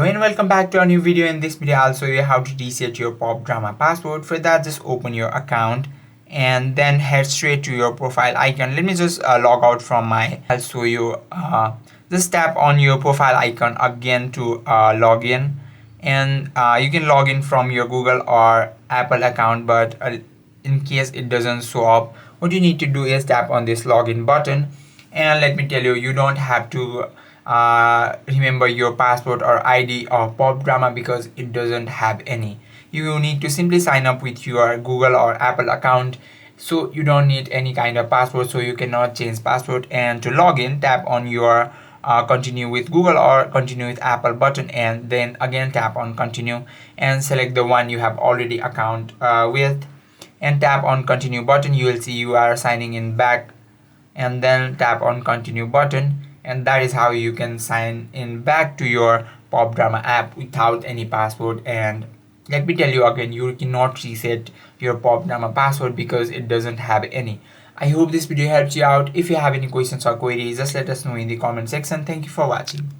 Hello and welcome back to a new video. In this video I'll show you how to reset your pop drama password. For that, just open your account and then head straight to your profile icon. Let me just log out from my. I'll show you. Just tap on your profile icon again to log in, and you can log in from your Google or Apple account, but in case it doesn't show up, what you need to do is tap on this login button. And let me tell you, you don't have to remember your password or ID of pop drama because it doesn't have any. You need to simply sign up with your Google or Apple account, so you don't need any kind of password, so you cannot change password. And to log in, tap on your continue with Google or continue with Apple button, and then again tap on continue and select the one you have already account with, and tap on continue button. You will see you are signing in back, and then tap on continue button, and that is how you can sign in back to your pop drama app without any password. And let me tell you again, you cannot reset your pop drama password because it doesn't have any. I hope this video helps you out. If you have any questions or queries, just let us know in the comment section. Thank you for watching.